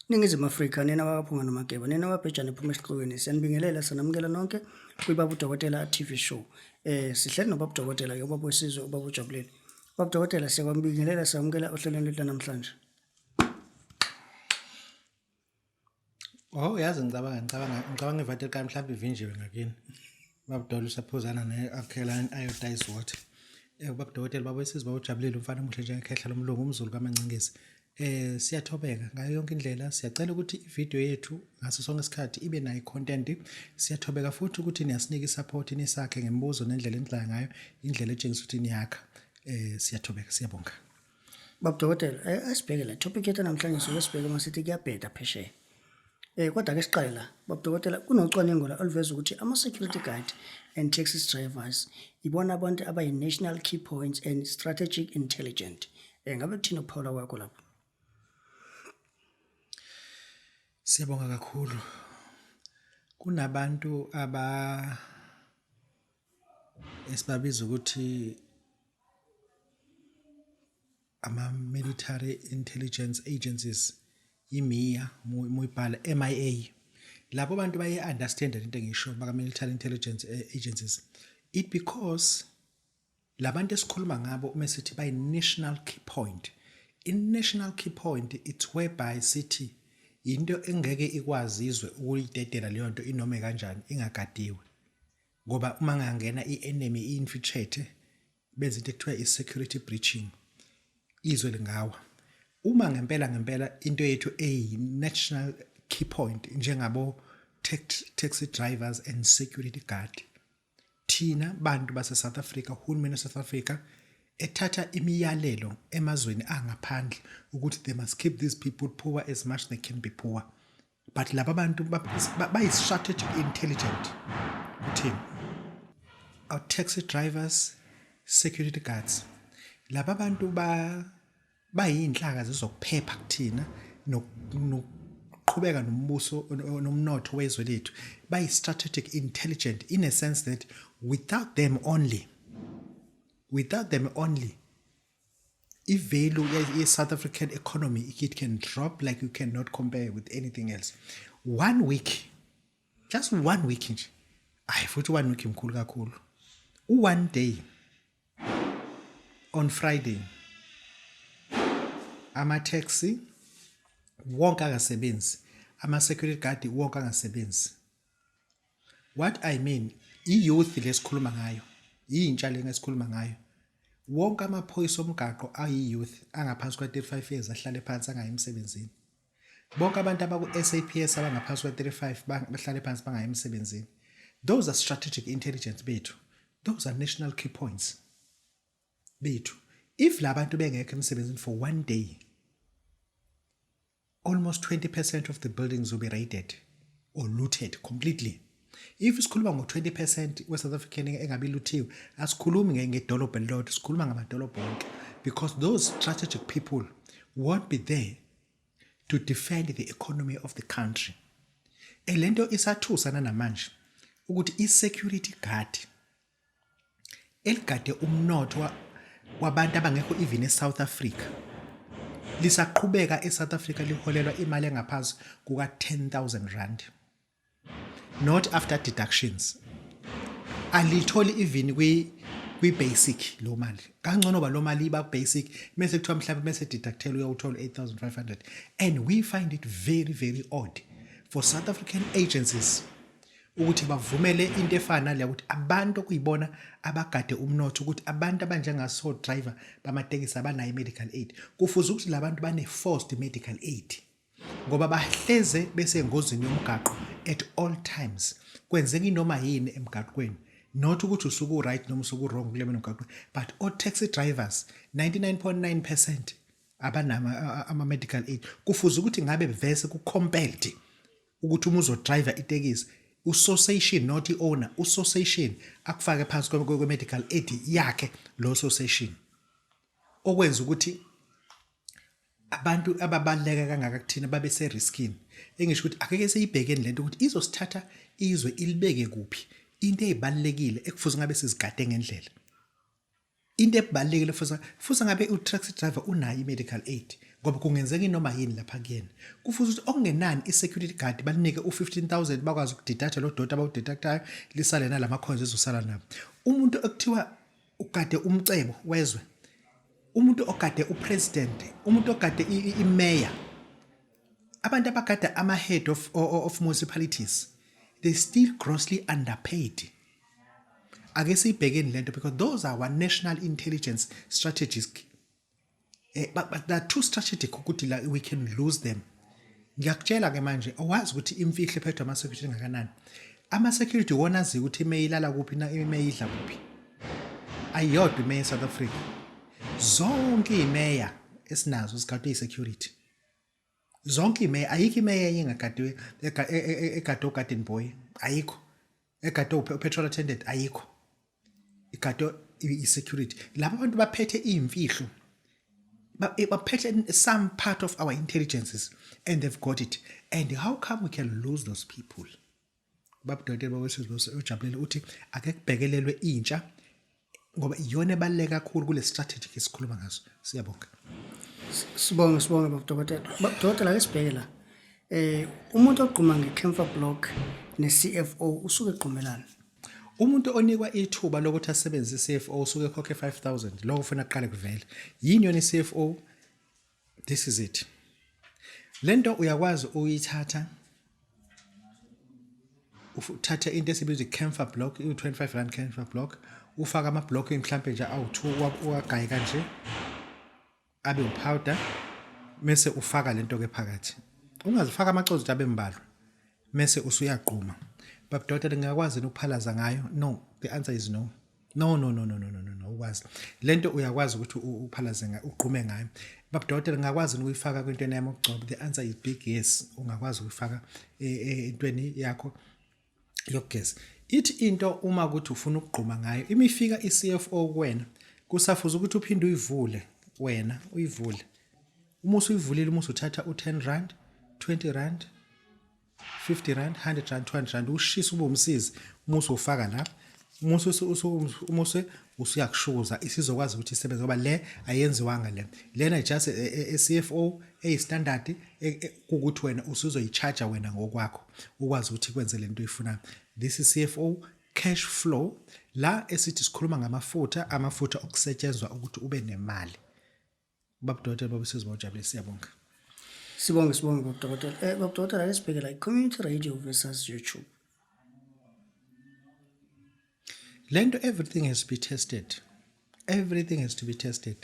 Ningizimu Afrika nina abaphunga nomageba nina ababhejane ephuma esiqhokweni siyanibingelela sanamukela nonke kwiBabu Dokotela TV show. Sihleli noBabu Dokotela ke ubaba wesizwe ubaba ujabulile. Babu Dokotela siyakwambingelela samukela ohlelweni lethu namhlanje. Oh yazi ngicabanga ivate ka mhlawumbe ivinjiwe ngakini. Babu Dolu saphuzana nealkaline iodized water. Babu Dokotela baba wesizwe baba ujabulile umfana omuhle njengekhehla lomlungu umzulu kaMancingezi. Siyathobeka ngayo yonke indlela siyacela ukuthi ivideo yethu ngaso sonke isikhathi ibe nayo content. Siyathobeka futhi ukuthi niyasinika isupport nisakhe ngemibuzo nendlela enhlaya ngayo indlela etshengisa ukuthi niyakha. Siyathobeka siyabonga. Babu Dokotela asibheke la topic yethu namhlanje sibheke masithi Kuyabheda Phesheya. Kodwa ke siqale la Babu Dokotela kunocwaningo la oluveza ukuthi ama-security guard and taxi drivers ibona abantu abayi-national key points and strategic intelligent. Ngabe kuthini ukuphawula kwakho lapho? Siyabonga kakhulu. Kunabantu esibabiza ukuthi ama-military intelligence agencies, MIA, muyibhala MIA. Labo bantu baye-understand into engisho baka-military intelligence agencies. It because labantu esikhuluma ngabo uma sithi bayi-national key point. In-national key point, it's whereby sithi into engeke ikwazizwe ukuyidedela leyo nto inome kanjani ingagadiwe. Ngoba uma ngangena i-enemy i-infiltrate benza into ekuthiwa i-security breaching. Izwe lingawa. Uma ngempela into yethu national key point njengabo taxi drivers and security guard. Thina bantu base South Africa, uhulumeni wa South Africa ethatha imiyalelo emazweni angaphandle ukuthi they must keep these people poor as much they can be poor. But laba bantu bayi-strategic intelligent. Uthini? Our taxi drivers, security guards. Laba bantu bayinhlaka zizokuphepha kuthina nokuqhubeka nombuso nomnotho wezwe lethu. Bayi-strategic intelligent in a sense that without them only, i-value ye-South African economy, it can drop like you cannot compare with anything else. 1 week, just 1 week nje. Futhi 1 week mkhulu kakhulu. One day, on Friday, ama-taxi wonke angasebenzi, ama-security guard wonke angasebenzi. What I mean, i-youth lesikhuluma ngayo, intsha lengesikhuluma ngayo. Wonke amaphoyisa omgaqo ayi-youth angaphansi kwa-35 years ahlale phansi angayi emsebenzini. Bonke abantu abaku-SAPS abangaphansi kwa-35 bahlale phansi bangayi emsebenzini. Those are strategic intelligence bethu. Those are national key points bethu. If la bantu bengekho emsebenzini for 1 day, almost 20% of the buildings will be raided or looted completely. If isikhuluma ngo-20% we-South African engabe luthiwe, asikhulumi ngedolobha elilodwa, sikhuluma ngamadolobha wonke, because those strategic people won't be there to defend the economy of the country. Lento isathusa namanje ukuthi i-security guard eligade umnotho wabantu abangekho even eSouth Africa lisaqhubeka eSouth Africa liholelwa imali engaphansi kuka-10,000 rand. Not after deductions. Alitholi even kwi-basic lo mali. Kangcono ba lo mali iba basic mase kuthiwa mhlawumbe mase deductela uyawuthola 8,500. And we find it very, very odd for South African agencies ukuthi bavumele into efana le ukuthi abantu okuyibona abagade umnotho ukuthi abantu abanjengaso driver bamatekisi abanayo medical aid. Kufuze ukuthi labantu bane forced medical aid. Ngoba bahleze bese engozini yomgaqo at all times. Kwenzeka inoma yini emgaqweni. Not ukuthi usuku right noma usuku wrong kule mgaqo, but all taxi drivers 99.9% abanama ama-medical aid. Kufuze ukuthi ngabe vese ku-compelled ukuthi uma uzodriver itekisi usociation not i-owner, usociation akufake phansi kwe-medical aid yakhe lo association. Okwenza ukuthi abantu ababaleka kangaka kuthina babe se-riskini. Engisho ukuthi akeke seyibhekeni lento ukuthi izosithatha izwe ilibeke kuphi into ezibalekile ekufuze ngabe sizigade ngendlela. into ebalekile futhi ngabe u-taxi driver unayo i-medical aid ngoba kungenzeka inoma yini lapha kuyena kufuze ukuthi okungenani i-security guard balinike u-15,000 bakwazi ukudetacta lo dota abawudetactayo lisale nalama coins ezosala nabo umuntu ekuthiwa ugade umcebo wezwe umuntu ogade upresident umuntu ogade i-mayor abantu abagada ama-head of municipalities they still grossly underpaid ake siyibhekeni lento because those are our national intelligence strategies but they are too strategic ukuthi la we can lose them ngiyakutshela ke manje awazi ukuthi imfihlo ephethwe ama-security ngakanani ama-security wona azi ukuthi imeyilala kuphi na imeyidla kuphi ayodwa imeya eSouth Africa zonke imeya esinazo zigadwe i-security zonke imeya ayikho imeya engagadiwe egade ugarden boy ayikho egade upetrol attendant ayikho igade i-security laba abantu baphethe imfihlo baphethe some part of our intelligences and they've got it and how come we can lose those people Babu Dokotela bawesizwe ujabulele uthi ake kubhekelelwe intsha ngoba iyona ebaluleke kakhulu kule strategy esikhuluma ngazo siyabonga Sibonge Babu Dokotela. Babu Dokotela ake sibheke la. Umuntu ogquma nge-Camphor block ne-CFO usuke egqumelana. Umuntu onikwa ithuba lokuthi asebenzise i-CFO usuke ekhokhe 5,000 lokho ufuna aqale kuvela yini yona i-CFO this is it lento uyakwazi uyithatha uthatha into esibizwa i-Camphor block i-25 rand Camphor block ufaka ama-block mhlambe nje awu2 uwagaye kanje abe upowder mase ufaka lento ke phakathi ungazifaka amacozu abe mbalwa mase usuyaqhuma Babu Dokotela ngiyakwazi ukuphalaza ngayo no the answer is no ukwazi lento uyakwazi ukuthi uphalaze ngayo uqhume ngayo Babu Dokotela ngiyakwazi ukuyifaka kwintweni yami okugcoba the answer is big yes ungakwazi ukuyifaka entweni yakho yokugeza ithi into uma ukuthi ufuna ukugquma ngayo imifika i-CFO kuwena kusafuza ukuthi uphinde uyivule wena uyivule uma usuyivulile uma usuthatha u10 rand 20 rand 50 rand 100 rand 200 rand ushisa ube umsizi uma usufaka la uma usuyakushuza isizokwazi ukuthi isebenze ngoba le ayenziwanga lena just a-CFO standard ukuthi wena usuzoyicharge wena ngokwakho ukwazi ukuthi kwenze lento oyifunayo this is CFO cash flow la esithi sikhuluma amafutha okusetshenzwa ukuthi ube nemali Babu Dokotela babesizwe bawujabule siyabonga Sibonge Babu Dokotela. Babu Dokotela ake sibheke la community radio versus YouTube. Lento everything has to be tested. Everything has to be tested.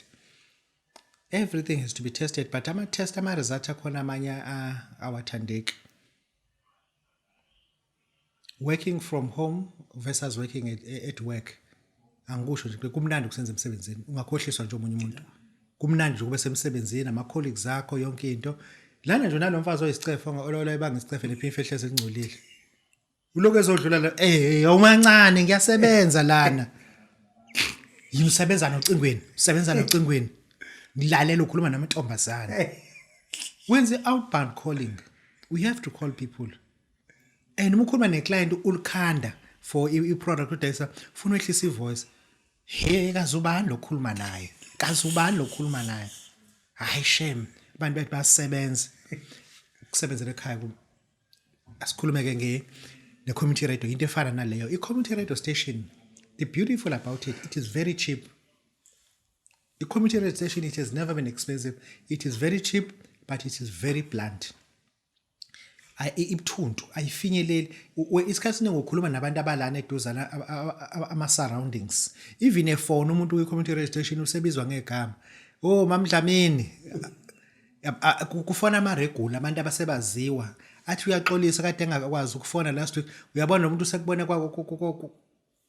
Everything has to be tested but ama-test ama-result akhona amanye awathandeki. Working from home versus working at work. Angisho nje kumnandi ukusenza emsebenzini ungakhohliswa nje omunye umuntu. Kumnandi nje kube semsebenzini ama-colleagues akho yonke into. Lana nje nalomfazi oyisicefe ololo ebanga isicefe nephimfehle ezingcolile. Uloku ezodlula la awumancane ngiyasebenza lana. Yisebenza nocingweni. Ngilalela ukukhuluma namantombazana. Wenze outbound calling. We have to call people. And uma ukhuluma neclient ulikhanda for i-product udayisa ufuna wehlisa ivoice. Hey kazubani lokukhuluma naye. Hayi shame abantu bethu basebenza. Ukusebenzela ekhaya asikhulume ke ne-community radio into efana naleyo i-community radio station the beautiful about it is very cheap i-community radio station it has never been expensive it is very cheap but it is very blunt ibuthuntu ayifinyeleli isikhathi siningi ukhuluma nabantu abalana eduzana ama-surroundings even efone umuntu kwi-community radio station usebizwa ngegama mamdlamini kufona ama-regular abantu abasebaziwa athi uyaxolisa kade engakwazi ukufona last week uyabona umuntu usekubone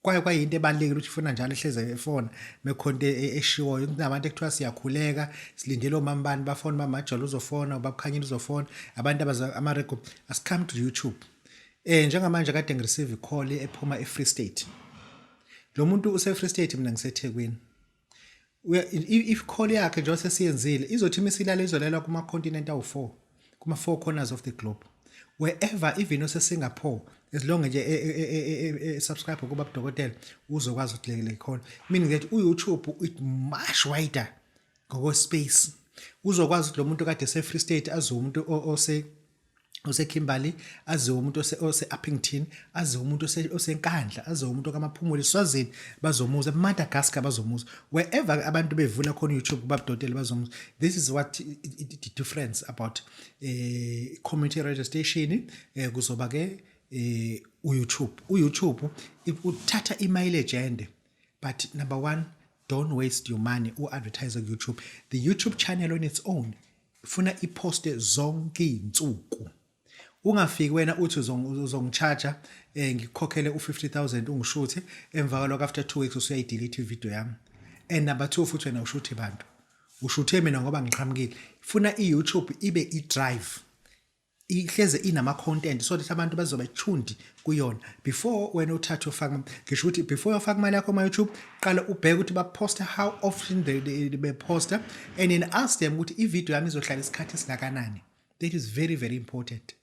kwayinto ebalekile ukuthi ufuna njalo ehleze efona mekhonto eshiwoyo kunabantu ekuthiwa siyakhuleka silindele omambani bafona bamajolo uzofona ubabukhanyile uzofona abantu abaza ama-record asicome to YouTube njengamanje kade ngireceive call ephuma eFree State lo muntu use-Free State mina ngiseThekwini if call yakhe nje sesiyenzile izothi imisilala izolela kuma-continent awu4 kuma-4 corners of the globe wherever even ose-Singapore as long as subscribe ku Babu Dokotela uzokwazi ukulekeleka khona, meaning that uYouTube it much wider ngokwe space. Uzokwazi ukuthi lo muntu kade ese Free State azi umuntu ose Kimberley, azi umuntu ose Uppington, azi umuntu ose Nkandla, azi umuntu kamaphumulo Swazini bazomuza, Madagascar bazomuza, wherever abantu bevula khona YouTube Babu Dokotela bazomuza. This is what the difference about community radio station kuzoba ke uYouTube uthatha imileage ende, but number one, don't waste your money or advertise on YouTube. The YouTube channel on its own funa iposte zonke insuku. Ungafiki wena uthi uzongicharge ngikhokhele u50,000 ungishuthe emva kwalokho after 2 weeks usuyayidelete ivideo yami. And number 2 futhi wena ushuthe abantu. Ushuthe mina ngoba ngiqhamukile. Funa iYouTube ibe idrive. Ihleze inama content so that abantu bazoba tuned kuyona. Before wena uthatha ufaka ngisho ukuthi before ufaka imali yakho ma YouTube qala ubheke ukuthi ba post how often they post, and then ask them ukuthi ivideo yami izohlala isikhathi esingakanani. That is very very important.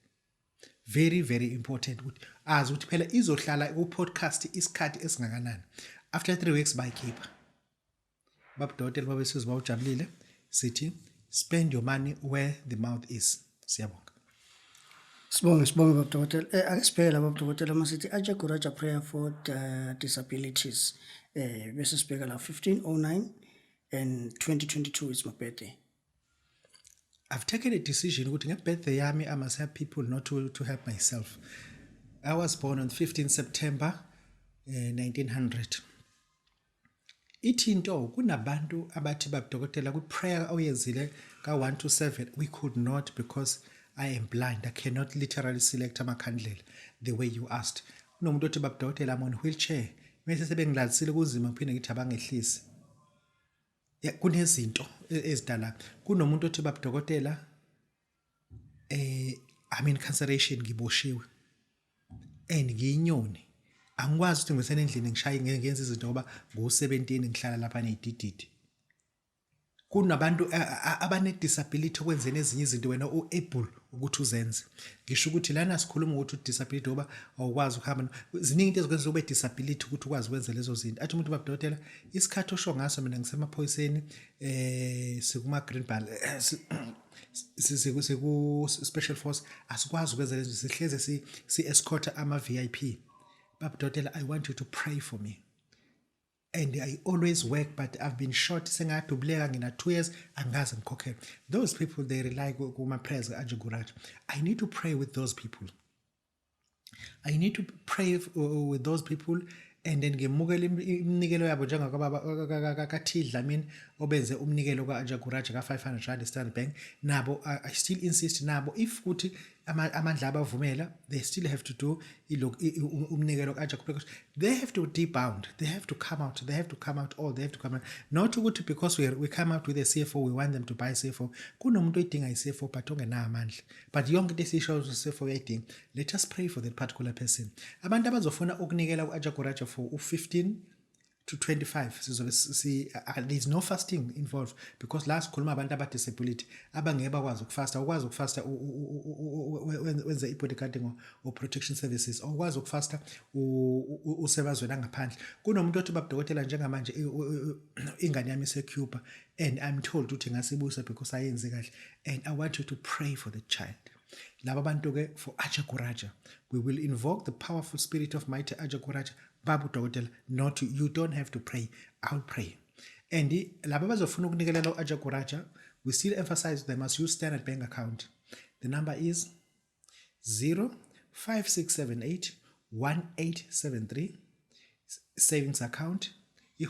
Very very important ukuthi azi ukuthi phela izohlala ku podcast isikhathi esingakanani. After 3 weeks bayikhipha. Babu Dokotela babe sizibawujabulile sithi spend your money where the mouth is. Siyabonga. Sibonge Babu Dokotela. Ake sibheke la Babu Dokotela masithi Ajaguraja prayer for disabilities. Bese sibheka la 1509 and 2022 is my birthday. I've taken a decision ukuthi ngebirthday yami I must help people, not to help myself. I was born on 15 September 1900. Ithi into kunabantu abathi Babu Dokotela ku prayer oyenzile ka 1 to 7 we could not, because I am blind. I cannot literally select amakhandlela the way you asked. Kunomuntu othi Babu Dokotela I'm on wheelchair. Mase sebengilalisile kunzima kuphinde ngithi abangehlisi. Ya kunezinto ezidala. Kunomuntu othi Babu Dokotela I'm in incarceration ngiboshiwe. And ngiyinyoni. Angikwazi ukuthi ngisene endlini ngishaye ngenza izinto ngoba ngo17 ngihlala lapha neDididi. Kunabantu abane disability okwenzene ezinye izinto wena uable ukuthi uzenze. Ngisho ukuthi lana sikhuluma ukuthi disability ngoba awukwazi ukuhamba. Ziningi into ezikwenza ube disability ukuthi ukwazi ukwenza lezo zinto. Athi umuntu Babu Dokotela isikhathi osho ngaso mina ngisemaphoyiseni sikuma green ball siku special force asikwazi ukwenza lezo, sihleze si escort ama VIP. Babu Dokotela, I want you to pray for me. And I always work, but I've been short. Saying I had to blare in 2 years and guys and cocker. Those people they rely on my prayers. I need to pray with those people. I need to pray with those people, and then ngemukela imnikelo yabo njengakababa kaThidla I mean obenze umnikelo kaAjaguraja ka 500 rand Standard Bank nabo. I still insist nabo if ukuthi amandla abavumela they still have to do umnikelo kaAjaguraja, because they have to debound, they have to come out, they have to come out not ukuthi because we come out with a CFO we want them to buy CFO. Kunomuntu oyidinga iCFO but ongenayo amandla, but yonke into esisho CFO uyayidinga. Let us pray for that particular person. Abantu abazofuna ukunikela kuAjaguraja for 15 to 25 there's no fasting involved, because last khuluma abantu aba disability abangeke bakwazi ukufasta. Ukwazi ukufasta wenza i-bodyguarding or protection services, ukwazi ukufasta usebazweni ngaphandle. Kunomuntu othi Babu Dokotela njengamanje ingane yami eseCuba and I'm told ukuthi ngasibusa because ayenze kahle, and I want you to pray for the child. Laba bantu ke for Ajaguraja, we will invoke the powerful spirit of mighty Ajaguraja. Babu Dokotela, not you don't have to pray, I'll pray. And laba bazofuna ukunikelela uAjaguraja, we still emphasize they must use Standard Bank account. The number is 056781873 savings account.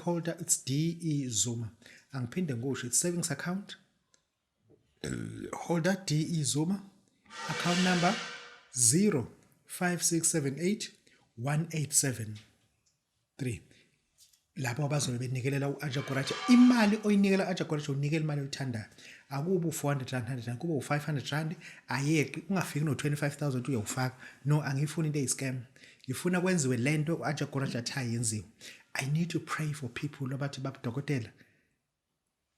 Holder it's DE Zuma. Angiphinde ngosho it's savings account. Holder DE Zuma. Account number 056781873. Lapho abazobe benikelela uAjaguraja imali oyinikela uAjaguraja unikela imali oyithandayo. Akubo 400 rand 100 rand kubo 500 rand ayeke ungafiki no 25,000 uyawufaka. No, angifuni into eyiscam. Ngifuna kwenziwe lento uAjaguraja athi ayenziwe. I need to pray for people abathi Babu Dokotela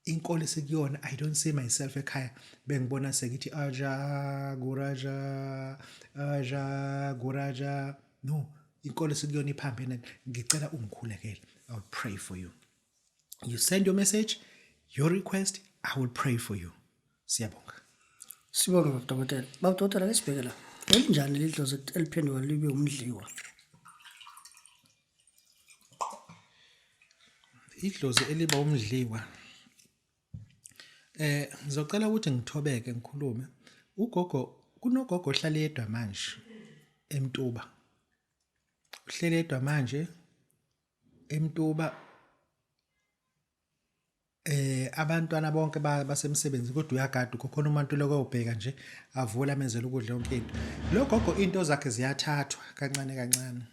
inkolo sekuyona. I don't see myself ekhaya bengibona sekithi Ajaguraja No, inkolo sikuyona iphambene ngicela ungikhulekele. I will pray for you. You send your message, your request, I will pray for you. Siyabonga. Sibonge Babu Dokotela. Babu Dokotela ake sibheke la. Elinjani lidlozi eliphenduka libe umdliwa? Idlozi eliba umdliwa. Ngizocela ukuthi ngithobeke ngikhulume. Kunogogo ohlala yedwa manje eMtuba. Uhlele yedwa manje eMtuba. Abantwana bonke basemsebenzi kodwa uyagada kukhona umuntu lokubheka nje avula amenzela ukudla yonke into. Lo gogo into zakhe ziyathathwa kancane kancane.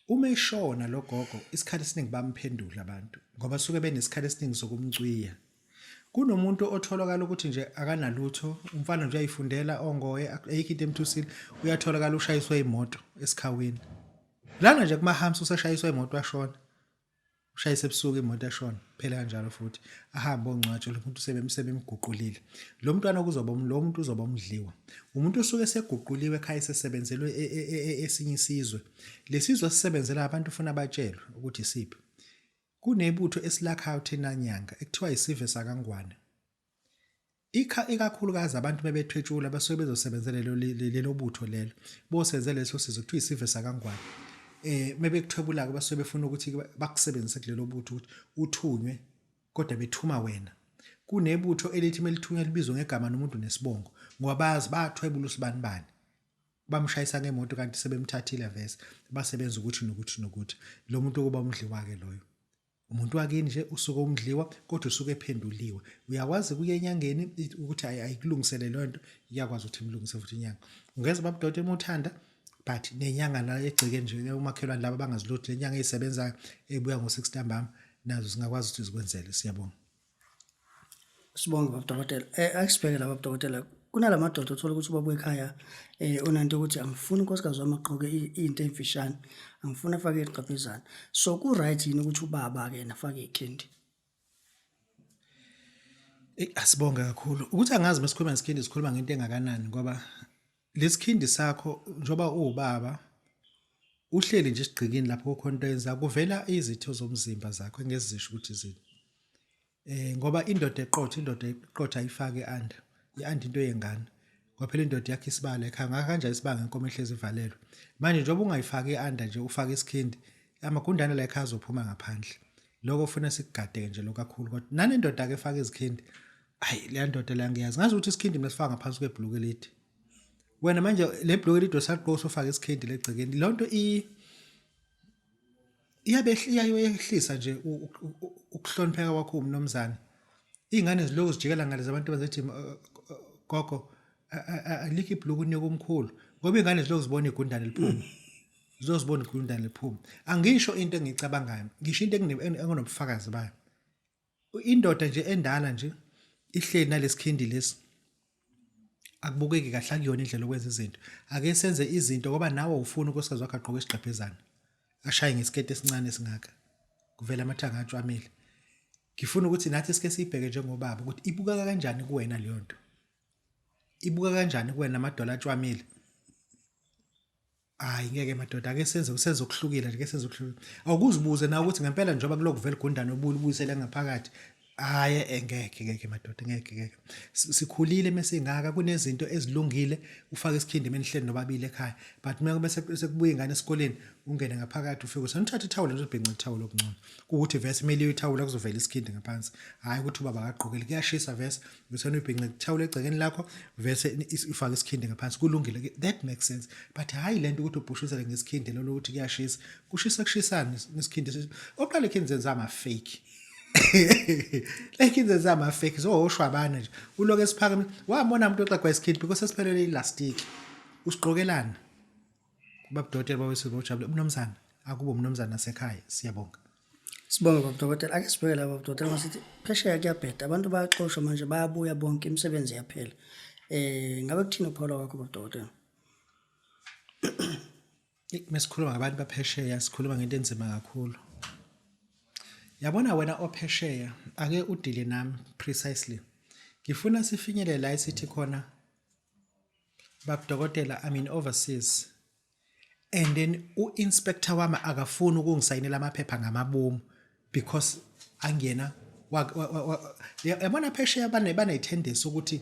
Uma eshona lo gogo isikhathi esiningi bamphendula abantu ngoba suke benesikhathi esiningi sokumcwiya. Kunomuntu otholakala ukuthi nje akanalutho, umfana nje uyayifundela ongoye ayikho into emthusile, uyatholakala ushayiswe imoto esikhawini. Lana nje kumahamba usashayiswe imoto washona. Ushayise ebusuku imoto yashona phela kanjalo futhi ahamba ongcwatshe lo muntu sebemguqulile. Lo mntwana lo muntu uzoba umdliwa. Umuntu osuke seguquliwe ekhaya sesebenzelwe esinye isizwe. Lesizwe sisebenzela abantu ufuna batshelwe ukuthi isiphi. Kunebutho esilakhayo thina nyanga ekuthiwa isive sakangwane. Ikakhulukazi abantu bebethwetshula basuke bezosebenzela lelo butho lelo. Bosenzele leso sizwe kuthiwa isive sakangwane. Mebekuthwebula ke basuke befuna ukuthi bakusebenzise kulelo butho ukuthi uthunywe kodwa bethuma wena. Kunebutho elithi melithunywa libizwe ngegama nomuntu nesibongo ngoba bazi bathwebula usibani bani. Bamshayisa ngemoto kanti sebemthathile vese basebenza ukuthi nokuthi lo muntu kuba umdliwa ke loyo. Umuntu wakini nje usuke umdliwa kodwa usuke ephenduliwe. Uyakwazi kuye enyangeni ukuthi ayikulungisele lonto iyakwazi ukuthi imlungise futhi inyanga. Ungeza Babu Dokotela umuthanda but nenyanga la egcike nje umakhelwane laba bangazilutho lenyanga ezisebenzayo ebuya ngo6 ntambama nazo singakwazi ukuthi zikwenzele. Siyabonga. Sibonge Babu Dokotela. Ake sibheke la Babu Dokotela. Kunalamadoda othola ukuthi ubabuye ekhaya onanto ukuthi angifuni unkosikazi wami aqoke into emfishane, angifuni afake iqaphelezana. So ku right yini ukuthi ubaba ke nafake ikhindi? Asibonga kakhulu. Ukuthi angazi masikhuluma ngesikhindi sikhuluma ngento engakanani ngoba lesikhindi sakho njoba ubaba uhleli nje isigqikini lapho kukhona into yenza kuvela izitho zomzimba zakho engezisho ukuthi izini. Ngoba indoda eqotha ayifake anda. I-anda into yengane. Ngoba phela indoda yakhe isibala ekhaya ngaka kanjani isibanga inkomo ehlezi ivalelwe. Manje njoba ungayifaki i-anda nje ufake isikhindi amagundane la ekhaya azophuma ngaphandle. Lokho ufuna sikugadeke nje lokakhulu kodwa nani indoda ke efaka izikhindi. Hayi le ndoda la ngiyazi. Ngazi ukuthi isikhindi mesifaka ngaphansi kwebhuluku elide. Wena manje le bhuluku elide osaqosa ufaka isikhindi legcikeni. Lonto iyayehlisa nje ukuhlonipheka kwakho umnomzana. Ingane ziloko zijikela ngale zabantu bazethi gogo alikho ibhuluku unika umkhulu ngoba ingane ziloko zibona igundane liphuma. Zizobona igundane liphuma. Angisho into engicabangayo. Ngisho into enginobufakazi bayo. Indoda nje endala nje ihleli nalesikhindi lesi. Akubukeki kahle akuyona indlela okwenza izinto. Ake senze izinto ngoba nawe ufuna unkosikazi wakhe aqoke isiqaphelezana. Ashaye ngesikete esincane singaka. Kuvela amathanga atshwamile. Ngifuna ukuthi nathi sike sibheke njengobaba ukuthi ibuka kanjani kuwena leyo nto. Ibuka kanjani kuwena amadola atshwamile. Hayi ngeke madoda ake senze ukuhlukile nje ke senze ukuhlukile. Awukuzibuze na ukuthi ngempela njoba kuloko vele igundane obuyisele ngaphakathi. Hayi ngeke madoda ngeke. Sikhulile mesingaka kunezinto ezilungile ufake isikhindi emenihleni nobabili ekhaya. But bese kubuya ingane esikoleni ungene ngaphakathi ufike usanthatha ithawula nje ubhenqa ithawula okungcono. Ukuthi vese mele ithawula kuzovela isikhindi ngaphansi. Hayi ukuthi ubaba akaqokele kuyashisa vese usena ubhenqa ithawula egcekeni lakho vese ufake isikhindi ngaphansi kulungile. That makes sense. But hayi lento ukuthi ubhushisele ngesikhindi lo ukuthi kuyashisa. Kushisana nesikhindi. Oqala ikhindi zenza ama fake. Like in the zama fake so oshwabana nje uloke esiphakeme wabona umuntu oxagwa isikhindi because sesiphelele elastic usiqokelana Babu Dokotela bawesizwe ojabule umnomzana akubo umnomzana nasekhaya siyabonga. Sibonge Babu Dokotela. Ake sibheke la Babu Dokotela masithi phesheya kuyabheda abantu bayaxoshwa manje bayabuya bonke imisebenzi yaphela. Ngabe kuthini uphawula kwakho Babu Dokotela? Mesikhuluma ngabantu baphesheya sikhuluma ngento enzima kakhulu. Yabona wena ophesheya ake udile nami precisely. Ngifuna sifinyelele la isithi khona Babu Dokotela overseas. and then u-inspector wami akafuni ukungisayinela amaphepha ngamabomu because angena yabona phesheya bane-tendency ukuthi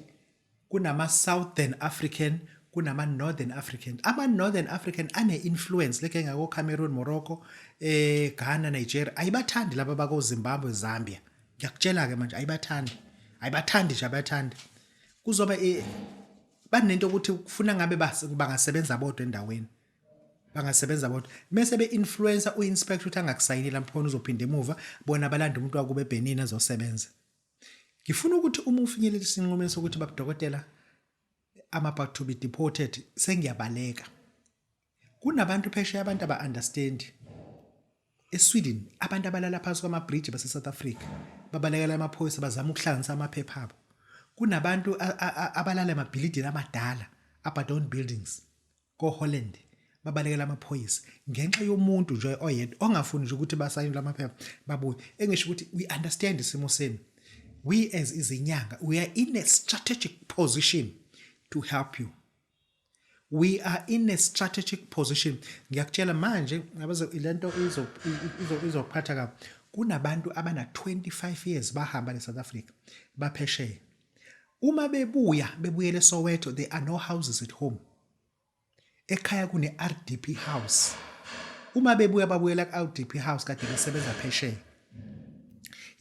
kunama-Southern African, kunama-Northern African. Ama-Northern African ane-influence leke ngako-Cameroon, Morocco, Ghana, Nigeria. Ayibathandi laba bako-Zimbabwe, Zambia. Ngiyakutshela-ke manje, ayibathandi nje, ayibathandi. Kuzoba banento ukuthi kufuna ngabe bangasebenza bodwa endaweni. Bangasebenza bodwa. Mase be-influencer u-inspector ukuthi angakusayinela mphona uzophinda emuva, bona balanda umuntu wakube eBenin azosebenza. Ngifuna ukuthi uma ufinyelela isinqumo sokuthi Babu Dokotela I'm about to be deported, sengiyabaleka. Kunabantu phesheya abantu aba-understand. ESweden abantu abalala phansi kwama-bridge base-South Africa babalekela amaphoyisa bazama ukuhlanganisa amaphepha abo. Kunabantu abalala emabhilidini amadala, abandoned buildings, ko-Holland babalekela amaphoyisa ngenxa yomuntu nje oyedwa ongafuni nje ukuthi basayine lamaphepha babuye. Engisho ukuthi we understand isimo senu. We as izinyanga, we are in a strategic position to help you. We are in a strategic position. Ngiyakutshela manje ngabaze ilento izophatha kabi. Kunabantu abana 25 years bahamba eSouth Africa baphesheya. Uma bebuyele eSoweto, there are no houses at home. Ekhaya kune RDP house. Uma babuyela ku-RDP house kade besebenza phesheya.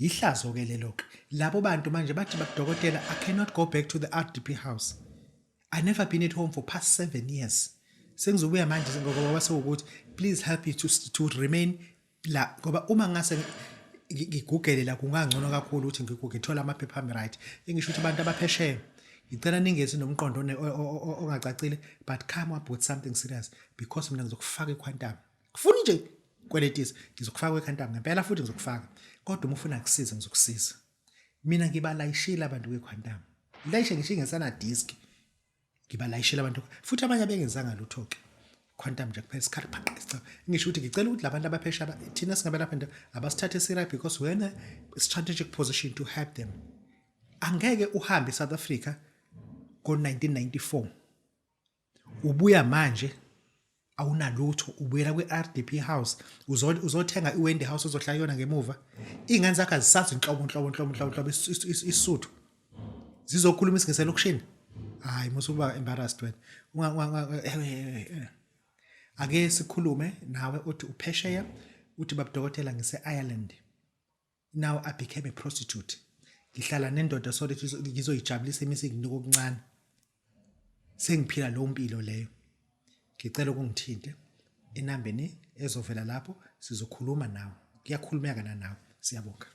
Yihlazo ke lelo ke. Labo bantu manje bathi Babu Dokotela, I cannot go back to the RDP house. I never been at home for past 7 years. Sengizobuya manje ngoba wase ukuthi please help me to remain la ngoba uma ngase ngigugele la kungangcono kakhulu ukuthi ngithola amaphepha ami right. Engisho ukuthi abantu abaphesheya ngicela ningezi nomqondo ongacacile, but come up with something serious because mina ngizokufaka eQuantum. Kufuni nje kweletisi ngizokufaka eQuantum ngempela futhi ngizokufaka. Kodwa uma ufuna ukusiza ngizokusiza. Mina ngibalayishile abantu kweQuantum. Layishe ngisho ngesana disk. Ngibalayishile abantu futhi abanye abengenzanga lutho ke. Quantum nje kuphela isikhathi phaqisa. Ngisho ukuthi ngicela ukuthi labantu abaphesha thina singabe lapha abasithathe serious because we're in a strategic position to help them. Angeke uhambe eSouth Africa ngo-1994. Ubuya manje awunalutho, ubuyela kwe-RDP house, uzothenga iWendy house ozohlala yona ngemuva. Ingane zakhe azisazi inhlobo isuthu. Zizokhuluma isingise lokushini. Hayi musuba embarrassed wena. Ake sikhulume nawe uthi uphesheya, uthi Babu Dokotela ngise-Ireland. Now I became a prostitute. Ngihlala nendoda so that ngizoyijabulisa imisiki okuncane. Sengiphila lo mpilo leyo. Ngicela ukungithinte inambeni ezovela lapho sizokhuluma nawe. Kuyakhulumeka nawe. Siyabonga.